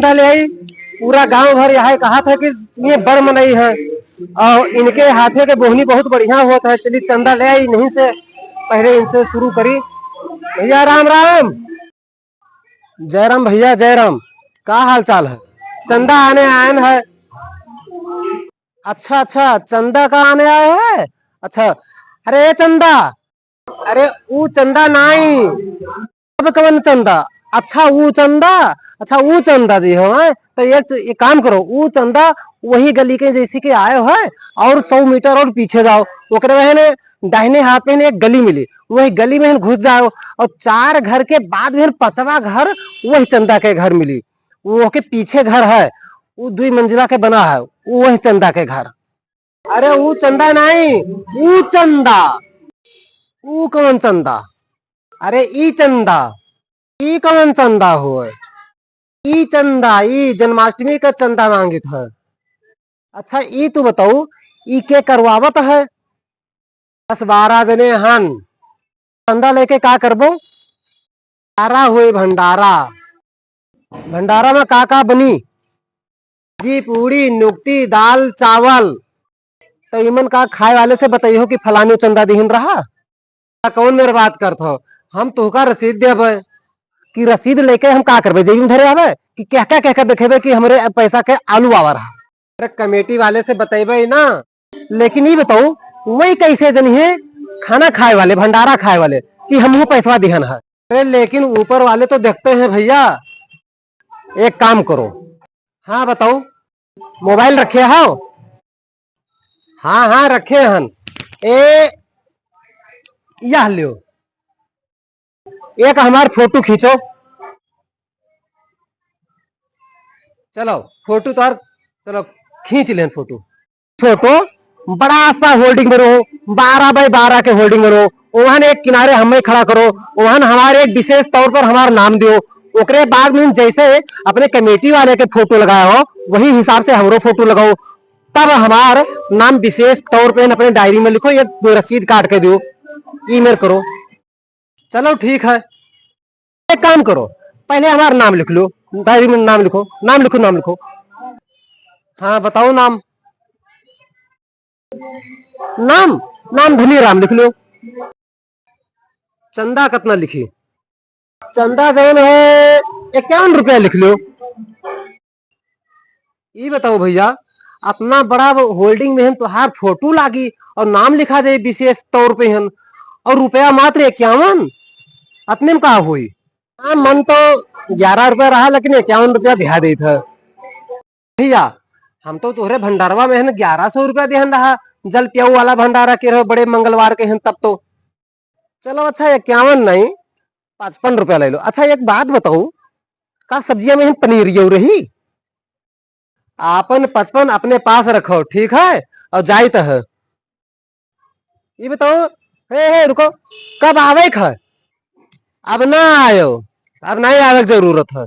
चंदा ले आई। पूरा गांव भर यहाँ कहा था कि ये बड़ मनई है और इनके हाथे के बोहनी बहुत बढ़िया होता है। चलिए चंदा ले आई, नहीं से पहले इनसे शुरू करी। भैया राम राम। जयराम भैया जयराम, का हाल चाल है? चंदा आने आयन है। अच्छा अच्छा, चंदा का आने आए है। अच्छा, अरे ये चंदा, अरे वो चंदा नहीं, अब कवन चंदा? अच्छा वो चंदा, अच्छा वो चंदा जी हो है। तो एक काम करो, वो चंदा वही गली के जैसे के आए हो है, और 100 मीटर और पीछे जाओ, ओकरे वह दाहिने हाथ में एक गली मिली, वही गली में घुस जाओ और 4 घर के बाद में 5वां घर वही चंदा के घर मिली। वो के पीछे घर है, वो 2 मंजिला के बना है, वो वही चंदा के घर। अरे वो चंदा नहीं, वो चंदा। वो कौन चंदा? अरे ई चंदा। ई कौन चंदा हो? ई चंदा, ई जन्माष्टमी का चंदा मांगित है। अच्छा ई तू बताऊ, ई के करवावत है? 10-12 जने हन, चंदा लेके का करबो? भंडारा हुए भंडारा। भंडारा में का बनी? जी पूड़ी नुक्ती दाल चावल। तो इमन का खाए वाले से बताइयो कि फलानी चंदा दिहन रहा। कौन मेरे बात करत हो? हम तुहका रसीद देब कि रसीद लेके हम का करबे? जेबी में धरे आवे कि कह के देखेबे कि हमरे पैसा के आलू आवा रहा? अरे कमेटी वाले से बतेबे ना। लेकिन ये बताओ, वही कैसे जनी है खाना खाए वाले, भंडारा खाए वाले, कि हमहू पैसा दिहन है? अरे लेकिन ऊपर वाले तो देखते हैं भैया। एक काम करो, हाँ बताओ, मोबाइल रखे हो? हाँ हाँ रखे हन। ए यह लियो, एक हमार फोटो खींचो। चलो फोटो तो चलो खींच लें फोटो। फोटो बड़ा सा होल्डिंग में रहो, 12x12 के होल्डिंग में रहो। वहां एक किनारे हमें खड़ा करो, वहां हमारे एक विशेष तौर पर हमारा नाम दियो। ओकरे बाद में जैसे अपने कमेटी वाले के फोटो लगाए हो, वही हिसाब से हमरो फोटो लगाओ। तब हमार नाम विशेष तौर पे अपने डायरी में लिखो, एक रसीद काट के दो, ईमेल करो। चलो ठीक है, एक काम करो, पहले हमारा नाम लिख लो, डायरी में नाम लिखो, नाम लिखो, नाम लिखो। हाँ बताओ नाम। नाम नाम धनी राम लिख लो। चंदा कितना लिखी? चंदा जौन है 51 रुपया लिख लो। ये बताओ भैया, अपना बड़ा होल्डिंग में तो हर फोटो लागी और नाम लिखा जाए विशेष तौर पे हन, और रुपया मात्र 51, अपने में कहा हुई? हाँ मन तो 11 रुपया रहा, लेकिन 51 रुपया दिहा दे था भैया। हम तो तोहरे भंडारवा में है 1100 रुपया देहन रहा, जल प्याऊ वाला भंडारा के रहो, बड़े मंगलवार के हैं तब तो। चलो अच्छा 51 नहीं, 55 रुपया ले लो। अच्छा एक बात बताओ, का सब्जियां में पनीर ये रही? आपन 55 अपने पास रखो, ठीक है? और जाई तो है। ये बताओ, हे रुको, कब आवे है? अब ना आयो, अब नहीं आवे की जरूरत है।